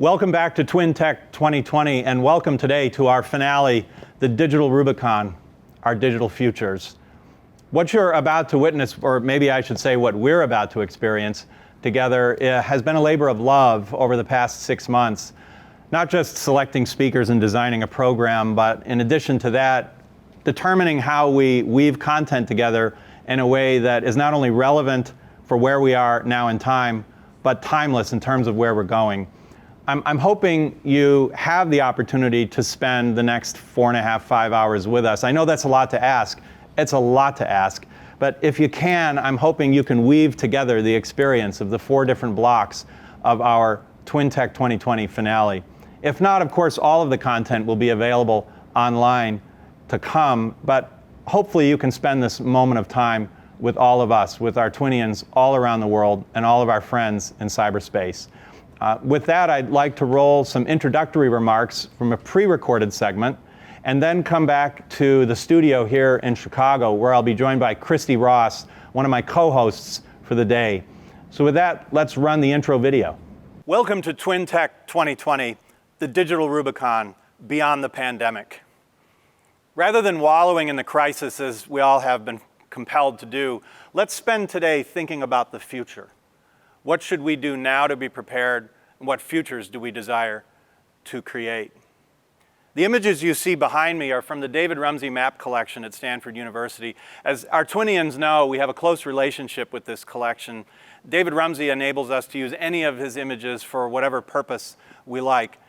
Welcome back to Twin Tech 2020, and welcome today to our finale, the Digital Rubicon, our digital futures. What you're about to witness, or maybe I should say what we're about to experience together, has been a labor of love over the past 6 months. Not just selecting speakers and designing a program, but in addition to that, determining how we weave content together in a way that is not only relevant for where we are now in time, but timeless in terms of where we're going. I'm hoping you have the opportunity to spend the next 4.5, 5 hours with us. I know that's a lot to ask. It's a lot to ask. But if you can, I'm hoping you can weave together the experience of the 4 different blocks of our Twin Tech 2020 finale. If not, of course, all of the content will be available online to come, but hopefully you can spend this moment of time with all of us, with our Twinians all around the world and all of our friends in cyberspace. With that, I'd like to roll some introductory remarks from a pre-recorded segment and then come back to the studio here in Chicago, where I'll be joined by Kristi Ross, one of my co-hosts for the day. So with that, let's run the intro video. Welcome to Twin Tech 2020, the Digital Rubicon, beyond the pandemic. Rather than wallowing in the crisis as we all have been compelled to do, let's spend today thinking about the future. What should we do now to be prepared, and what futures do we desire to create? The images you see behind me are from the David Rumsey map collection at Stanford University. As our Twinians know, we have a close relationship with this collection. David Rumsey enables us to use any of his images for whatever purpose we like.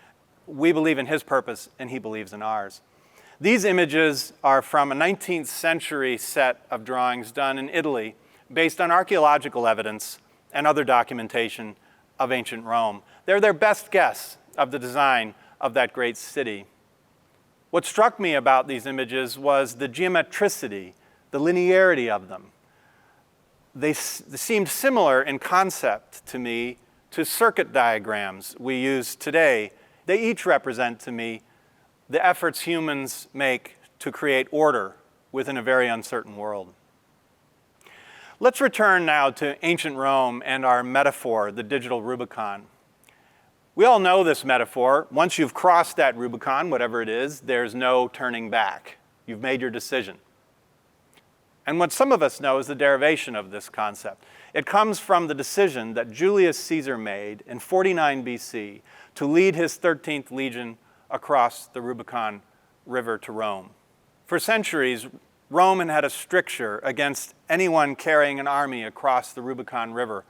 We believe in his purpose, and he believes in ours. These images are from a 19th century set of drawings done in Italy based on archaeological evidence and other documentation of ancient Rome. They're their best guess of the design of that great city. What struck me about these images was the geometricity, the linearity of them. They seemed similar in concept to me to circuit diagrams we use today. They each represent to me the efforts humans make to create order within a very uncertain world. Let's return now to ancient Rome and our metaphor, the digital Rubicon. We all know this metaphor. Once you've crossed that Rubicon, whatever it is, there's no turning back. You've made your decision. And what some of us know is the derivation of this concept. It comes from the decision that Julius Caesar made in 49 BC to lead his 13th legion across the Rubicon River to Rome. For centuries, Rome had a stricture against anyone carrying an army across the Rubicon River.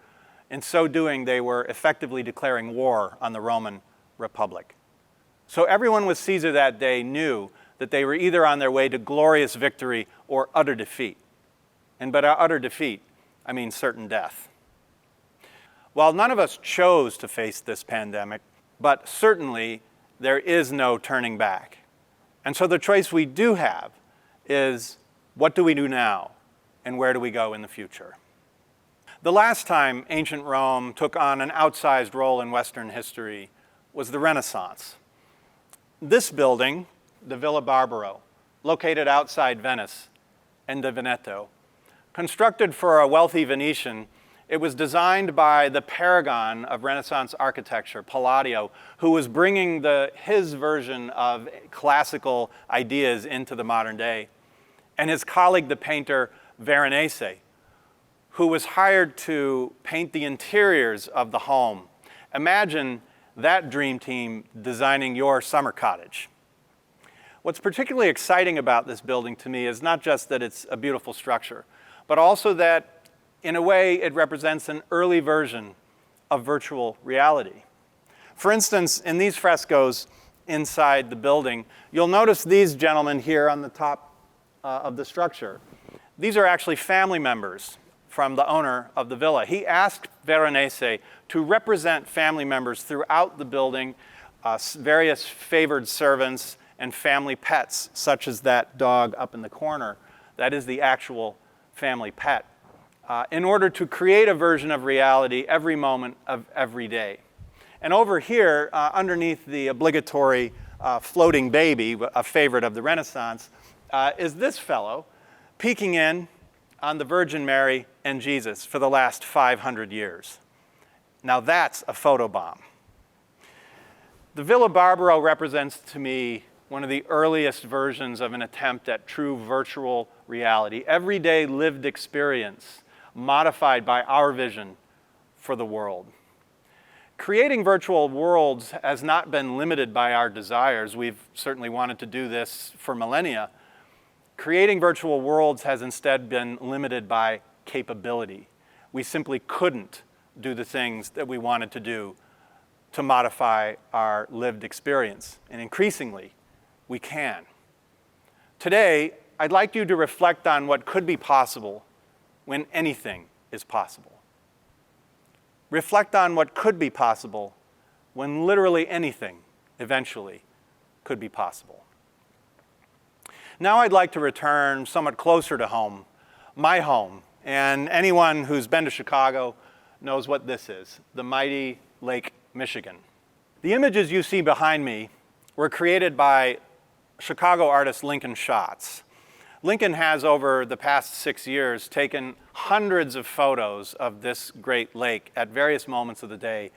In so doing, they were effectively declaring war on the Roman Republic. So everyone with Caesar that day knew that they were either on their way to glorious victory or utter defeat. And by utter defeat, I mean certain death. While none of us chose to face this pandemic, but certainly there is no turning back. And so the choice we do have is, what do we do now, and where do we go in the future? The last time ancient Rome took on an outsized role in Western history was the Renaissance. This building, the Villa Barbaro, located outside Venice and the Veneto, constructed for a wealthy Venetian, it was designed by the paragon of Renaissance architecture, Palladio, who was bringing his version of classical ideas into the modern day, and his colleague, the painter Veronese, who was hired to paint the interiors of the home. Imagine that dream team designing your summer cottage. What's particularly exciting about this building to me is not just that it's a beautiful structure, but also that, in a way, it represents an early version of virtual reality. For instance, in these frescoes inside the building, you'll notice these gentlemen here on the top of the structure. These are actually family members from the owner of the villa. He asked Veronese to represent family members throughout the building, various favored servants and family pets, such as that dog up in the corner. That is the actual family pet, in order to create a version of reality every moment of every day. And over here, underneath the obligatory floating baby, a favorite of the Renaissance, is this fellow peeking in on the Virgin Mary and Jesus for the last 500 years. Now that's a photobomb. The Villa Barbaro represents to me one of the earliest versions of an attempt at true virtual reality, everyday lived experience modified by our vision for the world. Creating virtual worlds has not been limited by our desires. We've certainly wanted to do this for millennia. Creating virtual worlds has instead been limited by capability. We simply couldn't do the things that we wanted to do to modify our lived experience. And increasingly, we can. Today, I'd like you to reflect on what could be possible when anything is possible. Reflect on what could be possible when literally anything eventually could be possible. Now I'd like to return somewhat closer to home, my home, and anyone who's been to Chicago knows what this is, the mighty Lake Michigan. The images you see behind me were created by Chicago artist Lincoln Schatz. Lincoln has, over the past 6 years, taken hundreds of photos of this great lake at various moments of the day.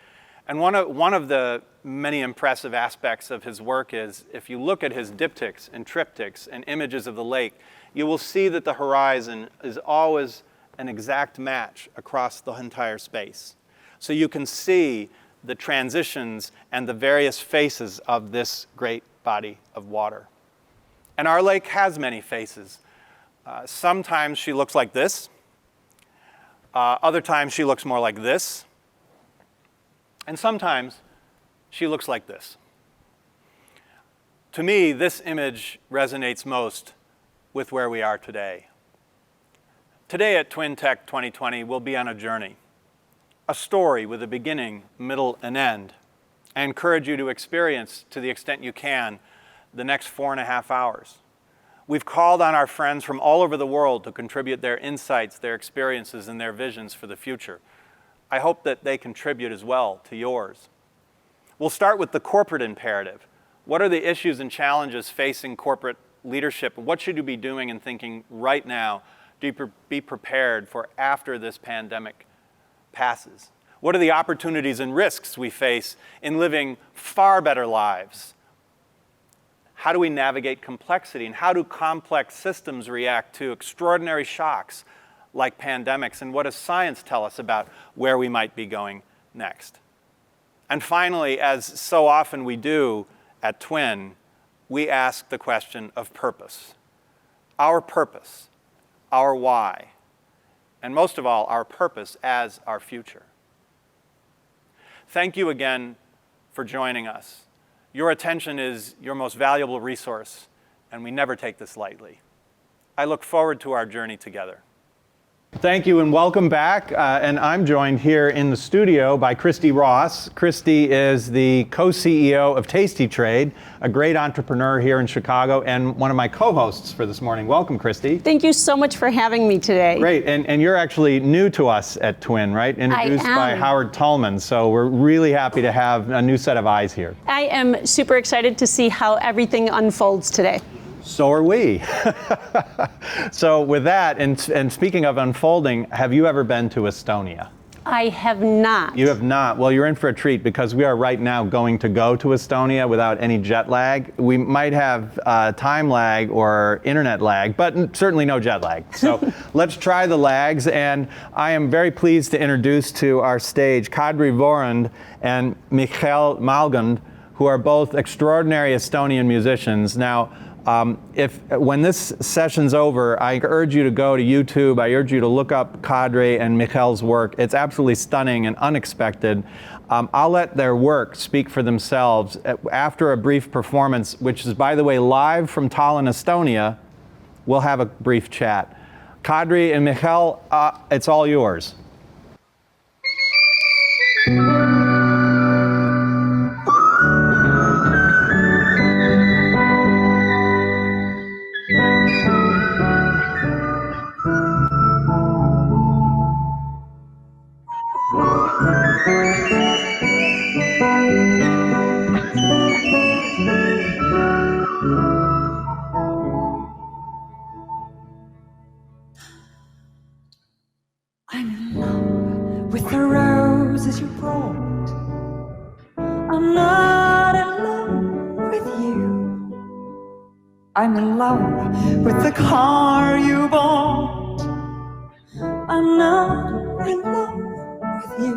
And one of the many impressive aspects of his work is, if you look at his diptychs and triptychs and images of the lake, you will see that the horizon is always an exact match across the entire space. So you can see the transitions and the various faces of this great body of water. And our lake has many faces. Sometimes she looks like this. Other times she looks more like this. And sometimes she looks like this. To me, this image resonates most with where we are today. Today at Twin Tech 2020, we'll be on a journey, a story with a beginning, middle, and end. I encourage you to experience, to the extent you can, the next 4.5 hours. We've called on our friends from all over the world to contribute their insights, their experiences, and their visions for the future. I hope that they contribute as well to yours. We'll start with the corporate imperative. What are the issues and challenges facing corporate leadership? What should you be doing and thinking right now to be prepared for after this pandemic passes? What are the opportunities and risks we face in living far better lives? How do we navigate complexity, and how do complex systems react to extraordinary shocks like pandemics? And what does science tell us about where we might be going next? And finally, as so often we do at Twin, we ask the question of purpose. Our purpose, our why, and most of all, our purpose as our future. Thank you again for joining us. Your attention is your most valuable resource, and we never take this lightly. I look forward to our journey together. Thank you and welcome back. And I'm joined here in the studio by Kristi Ross. Kristi is the co-CEO of TastyTrade, a great entrepreneur here in Chicago, and one of my co-hosts for this morning. Welcome, Kristi. Thank you so much for having me today. Great, and you're actually new to us at Twin, right? Introduced by Howard Tullman, so we're really happy to have a new set of eyes here. I am super excited to see how everything unfolds today. So are we. So with that, and speaking of unfolding, have you ever been to Estonia? I have not. You have not? Well, you're in for a treat, because we are right now going to go to Estonia without any jet lag. We might have time lag or internet lag, but certainly no jet lag. So let's try the lags, and I am very pleased to introduce to our stage Kadri Voorand and Mihkel Mälgand, who are both extraordinary Estonian musicians. Now, when this session's over, I urge you to go to YouTube. I urge you to look up Kadri and Michel's work. It's absolutely stunning and unexpected. I'll let their work speak for themselves after a brief performance, which is, by the way, live from Tallinn, Estonia. We'll have a brief chat. Kadri and Mihkel, it's all yours. I'm in love with the roses you brought. I'm not in I'm in love with the car you bought. I'm not in love with you.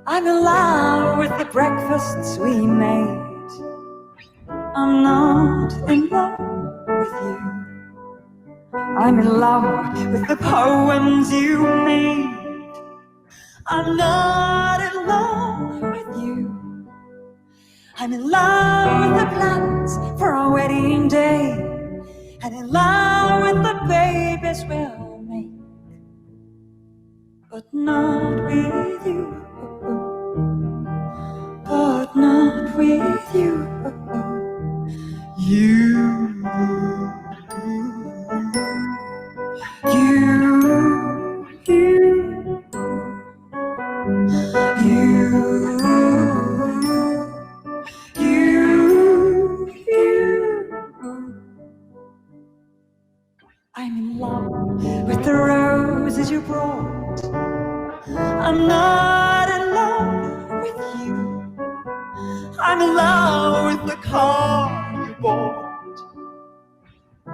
I'm in love with the breakfasts we made. I'm not in love with you. I'm in love with the poems you made. I'm not in love with you. I'm in love with the plans for our wedding day, and in love with the babies we'll make, but not with you. But not with you. You. I'm in love with the roses you brought. I'm not in love with you. I'm in love with the car you bought.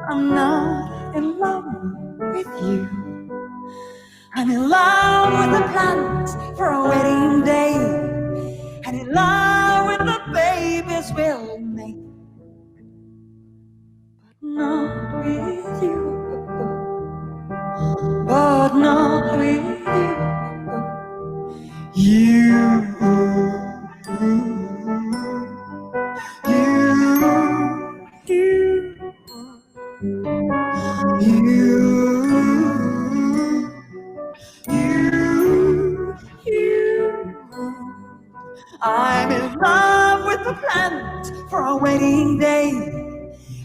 I'm not in love with you. I'm in love with the plans for a wedding day, and in love with the babies we'll make, but not with you. But not with you. You. I'm in love with the plans for our wedding day,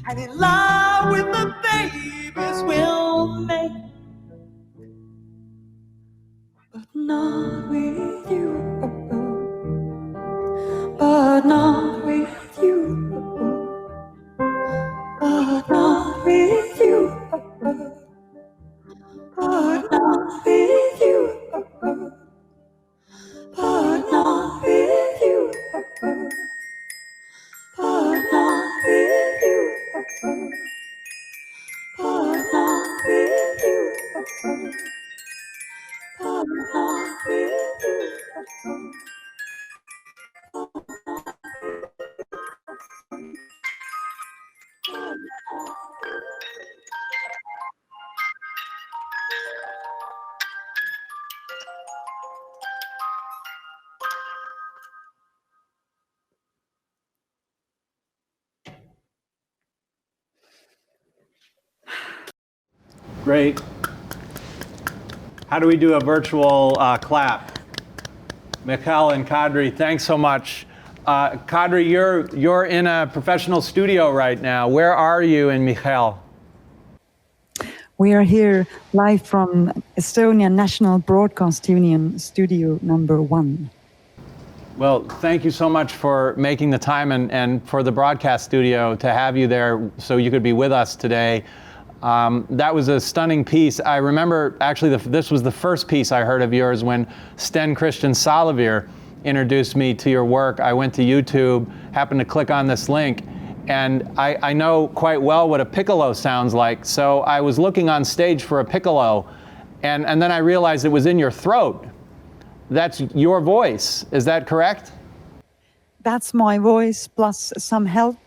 and in love with the babies we'll make, but not with you. But not with you. But not with you. But not with you. But not with you. But not with you. But not with you. But not with you. Great. How do we do a virtual clap? Mihkel and Kadri, thanks so much. Kadri, you're in a professional studio right now. Where are you in Mihkel? We are here live from Estonia National Broadcast Union, studio number 1. Well, thank you so much for making the time and for the broadcast studio to have you there so you could be with us today. That was a stunning piece. I remember actually this was the first piece I heard of yours when Sten Christian Salavir introduced me to your work. I went to YouTube, happened to click on this link, and I know quite well what a piccolo sounds like. So I was looking on stage for a piccolo, and then I realized it was in your throat. That's your voice, is that correct? That's my voice, plus some help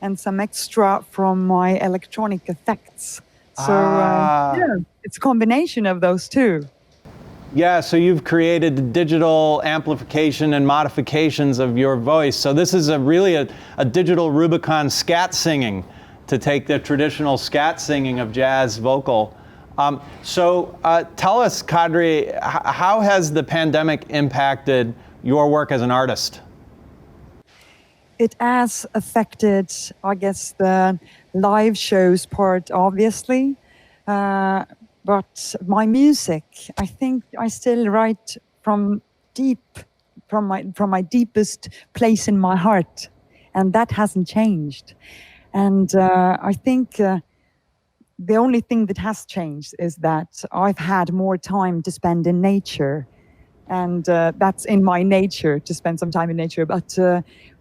and some extra from my electronic effects. So yeah, it's a combination of those two. Yeah, so you've created digital amplification and modifications of your voice. So this is really a digital Rubicon scat singing, to take the traditional scat singing of jazz vocal. So tell us, Kadri, how has the pandemic impacted your work as an artist? It has affected, I guess, the live shows part, obviously. But my music, I think I still write from my deepest place in my heart, and that hasn't changed. And I think the only thing that has changed is that I've had more time to spend in nature, and that's in my nature to spend some time in nature. But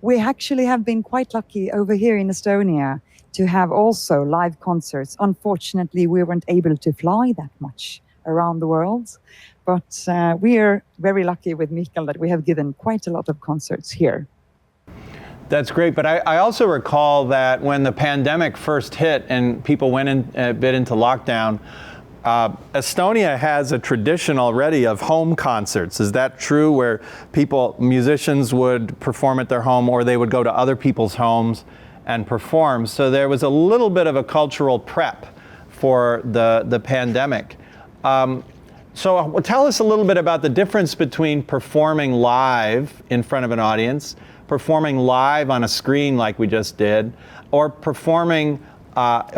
we actually have been quite lucky over here in Estonia to have also live concerts. Unfortunately, we weren't able to fly that much around the world, but we are very lucky with Mihkel that we have given quite a lot of concerts here. That's great, but I also recall that when the pandemic first hit and people went in a bit into lockdown, Estonia has a tradition already of home concerts. Is that true, where musicians would perform at their home, or they would go to other people's homes and perform? So there was a little bit of a cultural prep for the pandemic. So tell us a little bit about the difference between performing live in front of an audience, performing live on a screen like we just did, or performing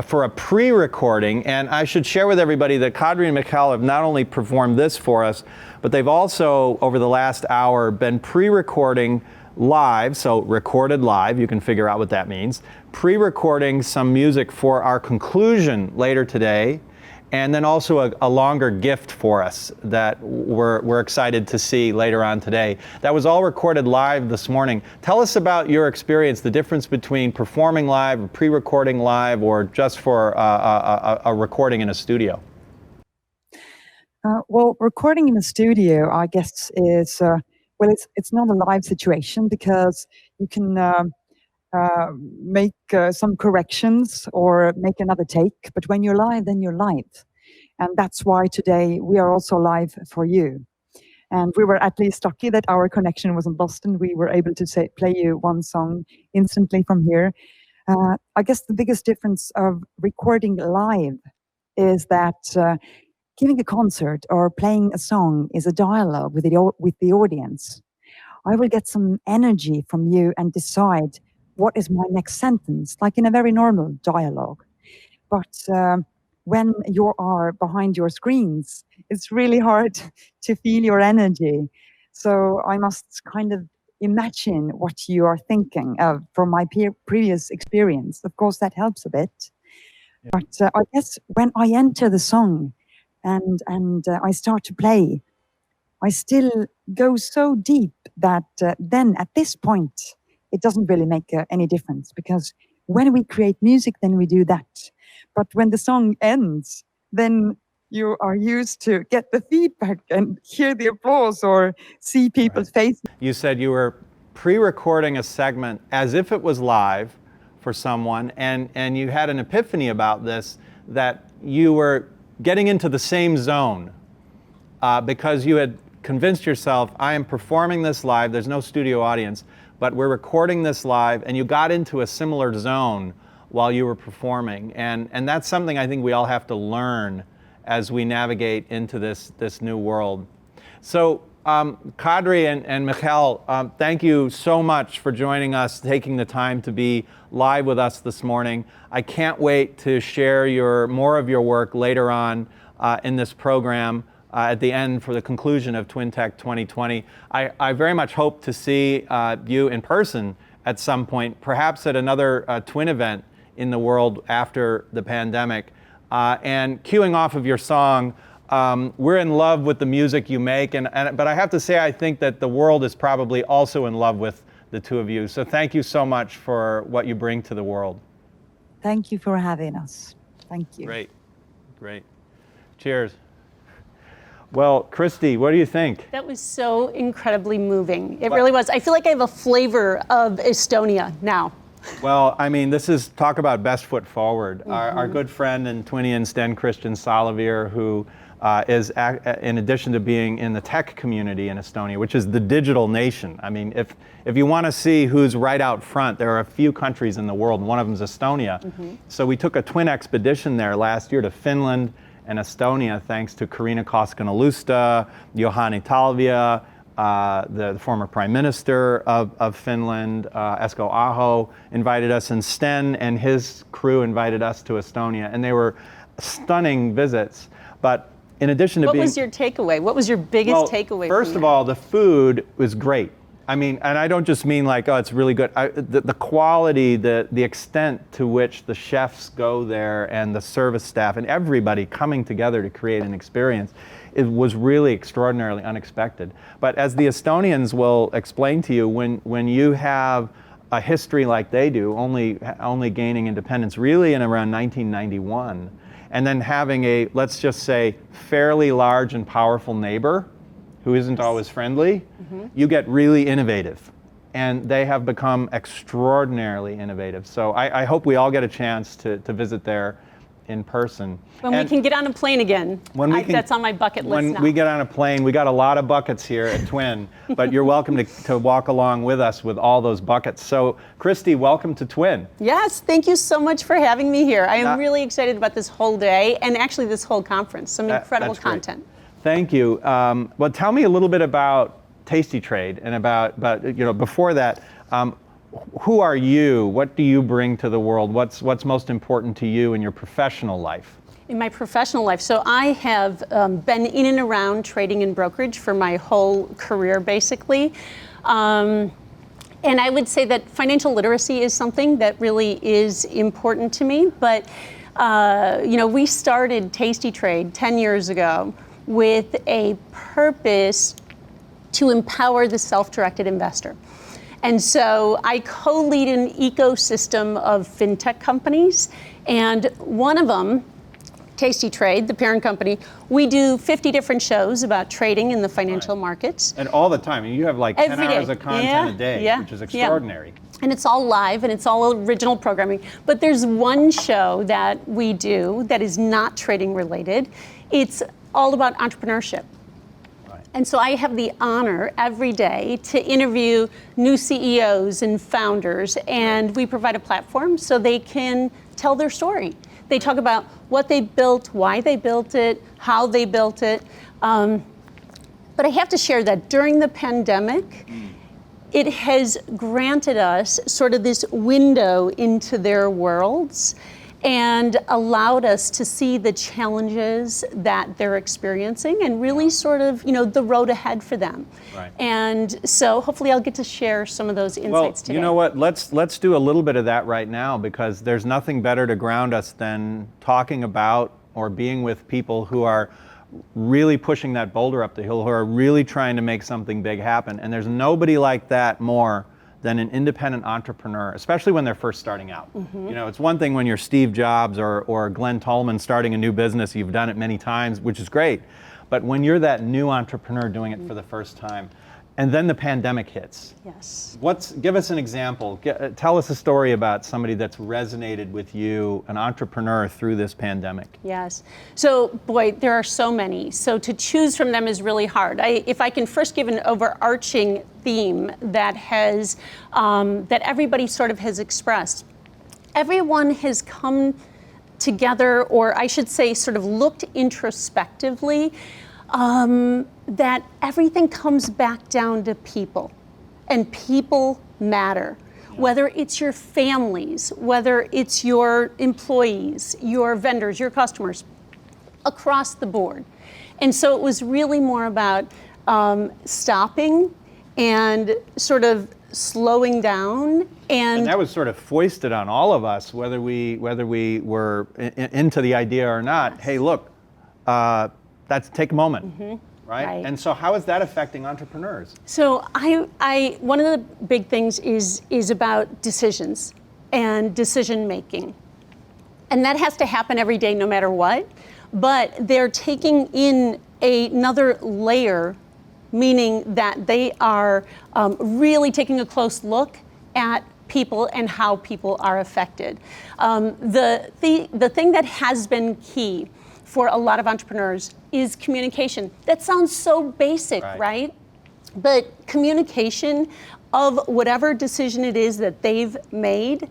for a pre-recording. And I should share with everybody that Kadri and Mihkel have not only performed this for us, but they've also, over the last hour, been pre-recording live, so recorded live, you can figure out what that means, pre-recording some music for our conclusion later today, and then also a longer gift for us that we're excited to see later on today. That was all recorded live this morning. Tell us about your experience, the difference between performing live, or pre-recording live, or just for a recording in a studio. Well, recording in a studio, I guess, is, well, it's not a live situation, because you can make some corrections or make another take, but when you're live, then you're live. And that's why today we are also live for you. And we were at least lucky that our connection was in Boston. We were able to play you one song instantly from here. I guess the biggest difference of recording live is that giving a concert or playing a song is a dialogue with the audience. I will get some energy from you and decide what is my next sentence, like in a very normal dialogue. But when you are behind your screens, it's really hard to feel your energy. So I must kind of imagine what you are thinking of from my previous experience. Of course, that helps a bit. Yeah. But I guess when I enter the song and I start to play, I still go so deep that then at this point, it doesn't really make any difference, because when we create music, then we do that. But when the song ends, then you are used to get the feedback and hear the applause or see people's faces. You said you were pre-recording a segment as if it was live for someone, and you had an epiphany about this, that you were getting into the same zone because you had convinced yourself, I am performing this live, there's no studio audience, but we're recording this live, and you got into a similar zone while you were performing. And that's something I think we all have to learn as we navigate into this new world. So Kadri and Mihkel, thank you so much for joining us, taking the time to be live with us this morning. I can't wait to share more of your work later on in this program. At the end, for the conclusion of TwinTech 2020. I very much hope to see you in person at some point, perhaps at another Twin event in the world after the pandemic. And cueing off of your song, we're in love with the music you make, but I have to say, I think that the world is probably also in love with the two of you. So thank you so much for what you bring to the world. Thank you for having us. Thank you. Great, great. Cheers. Well, Kristi, what do you think? That was so incredibly moving. It really was. I feel like I have a flavor of Estonia now. Well, I mean, this is, talk about best foot forward. Mm-hmm. Our good friend and Twinian Sten Christian Salavir, who is, in addition to being in the tech community in Estonia, which is the digital nation. I mean, if you want to see who's right out front, there are a few countries in the world, and one of them is Estonia. Mm-hmm. So we took a twin expedition there last year to Finland and Estonia, thanks to Karina Koskinen-Lusta, Juhani Talvia, the former Prime Minister of Finland, Esko Aho, invited us, and Sten and his crew invited us to Estonia, and they were stunning visits. But in addition to What was your takeaway? What was your biggest takeaway? First of all, the food was great. I mean, and I don't just mean like, oh, it's really good. The quality, the extent to which the chefs go there and the service staff and everybody coming together to create an experience, it was really extraordinarily unexpected. But as the Estonians will explain to you, when you have a history like they do, only gaining independence really in around 1991, and then having a, let's just say, fairly large and powerful neighbor who isn't always friendly, you get really innovative. And they have become extraordinarily innovative. So I hope we all get a chance to visit there in person. When we can get on a plane again. That's on my bucket list now. When we get on a plane, we got a lot of buckets here at Twin, but you're welcome to walk along with us with all those buckets. So Kristi, welcome to Twin. Yes, thank you so much for having me here. I am really excited about this whole day and actually this whole conference. Some incredible content. Thank you. Well, tell me a little bit about TastyTrade and about before that, who are you? What do you bring to the world? What's most important to you in your professional life? In my professional life, so I have been in and around trading and brokerage for my whole career, basically. And I would say that financial literacy is something that really is important to me. But we started TastyTrade 10 years ago with a purpose to empower the self-directed investor. And so I co-lead an ecosystem of fintech companies, and one of them, TastyTrade, the parent company, we do 50 different shows about trading in the financial markets. And all the time. You have like 10 Every day. hours of content a day, which is extraordinary. And it's all live and it's all original programming. But there's one show that we do that is not trading related. It's all about entrepreneurship. And so I have the honor every day to interview new CEOs and founders, and we provide a platform so they can tell their story. They talk about what they built, why they built it, how they built it. But I have to share that during the pandemic, it has granted us sort of this window into their worlds and allowed us to see the challenges that they're experiencing and really sort of, the road ahead for them. Right. And so hopefully I'll get to share some of those insights today. You know what, let's do a little bit of that right now, because there's nothing better to ground us than talking about or being with people who are really pushing that boulder up the hill, who are really trying to make something big happen. And there's nobody like that more than an independent entrepreneur, especially when they're first starting out. It's one thing when you're Steve Jobs or Glenn Tolman starting a new business, you've done it many times, which is great. But when you're that new entrepreneur doing it for the first time, and then the pandemic hits. Yes. Give us an example. Tell us a story about somebody that's resonated with you, an entrepreneur through this pandemic. Yes. So, boy, there are so many. So to choose from them is really hard. If I can first give an overarching theme that has, that everybody sort of has expressed. Everyone has come together, or I should say sort of looked introspectively, that everything comes back down to people, and people matter. Whether it's your families, whether it's your employees, your vendors, your customers, across the board. And so it was really more about stopping and sort of slowing down. And that was sort of foisted on all of us, whether we were into the idea or not. Yes. Hey, look, take a moment. Right? And so how is that affecting entrepreneurs? So I one of the big things is about decisions and decision making. And that has to happen every day no matter what. But they're taking in another layer, meaning that they are really taking a close look at people and how people are affected. The thing that has been key for a lot of entrepreneurs is communication. That sounds so basic, right? But communication of whatever decision it is that they've made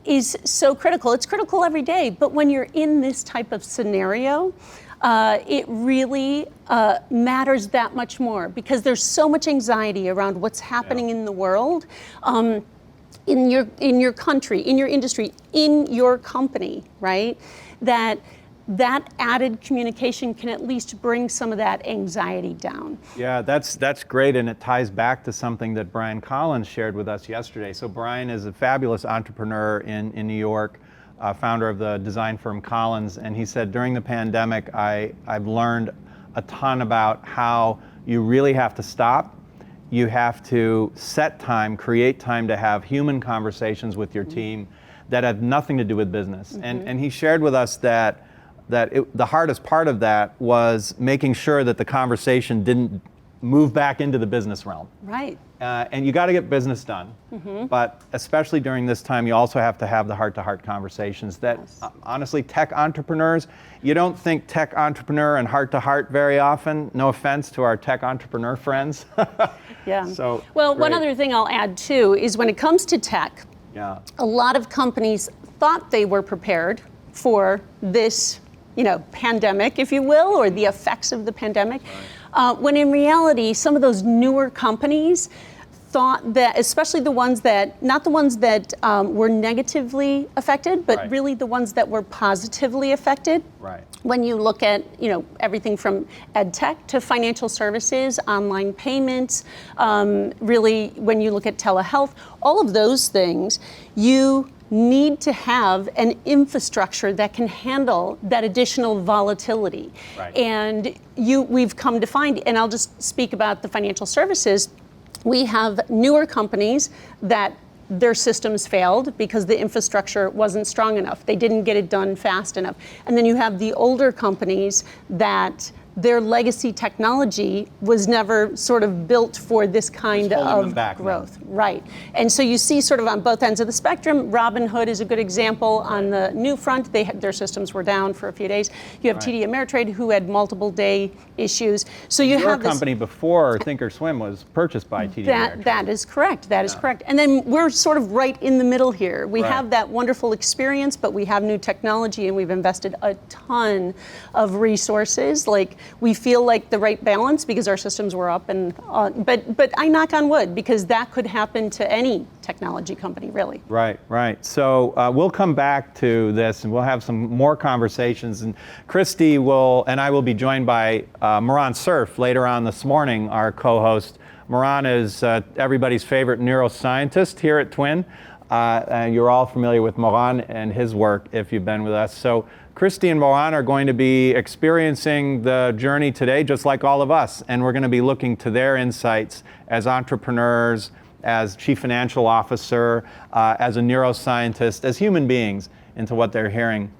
is so critical. It's critical every day, but when you're in this type of scenario, it really matters that much more, because there's so much anxiety around what's happening in the world, in your country, in your industry, in your company, right? That added communication can at least bring some of that anxiety down. Yeah, that's great, and it ties back to something that Brian Collins shared with us yesterday. So Brian is a fabulous entrepreneur in New York, founder of the design firm Collins, and he said during the pandemic, I've learned a ton about how you really have to stop you have to set time, create time to have human conversations with your team that have nothing to do with business. And he shared with us that the hardest part of that was making sure that the conversation didn't move back into the business realm. Right. And you got to get business done, but especially during this time, you also have to have the heart-to-heart conversations that, honestly, tech entrepreneurs, you don't think tech entrepreneur and heart-to-heart very often. No offense to our tech entrepreneur friends. Yeah. So, well, one great. other thing I'll add too is when it comes to tech, a lot of companies thought they were prepared for this, pandemic, if you will, or the effects of the pandemic. When in reality, some of those newer companies thought that, especially the ones that, not the ones that were negatively affected, but really the ones that were positively affected. Right. When you look at, everything from ed tech to financial services, online payments, really when you look at telehealth, all of those things, you need to have an infrastructure that can handle that additional volatility. Right. And we've come to find, and I'll just speak about the financial services, we have newer companies that their systems failed because the infrastructure wasn't strong enough. They didn't get it done fast enough. And then you have the older companies that their legacy technology was never sort of built for this kind of growth. Right. And so you see sort of on both ends of the spectrum. Robinhood is a good example. On the new front, their systems were down for a few days. You have TD Ameritrade, who had multiple day issues. So you have this company before Thinkorswim was purchased by TD Ameritrade. That is correct. That is correct. And then we're sort of right in the middle here. We have that wonderful experience, but we have new technology, and we've invested a ton of resources. Like, we feel like the right balance because our systems were up, and but I knock on wood because that could happen to any technology company, really. Right. So we'll come back to this, and we'll have some more conversations. And Kristi and I will be joined by Moran Cerf later on this morning, our co-host. Moran is everybody's favorite neuroscientist here at Twin. And you're all familiar with Moran and his work if you've been with us. So Kristi and Moran are going to be experiencing the journey today just like all of us, and we're going to be looking to their insights as entrepreneurs, as chief financial officer, as a neuroscientist, as human beings into what they're hearing.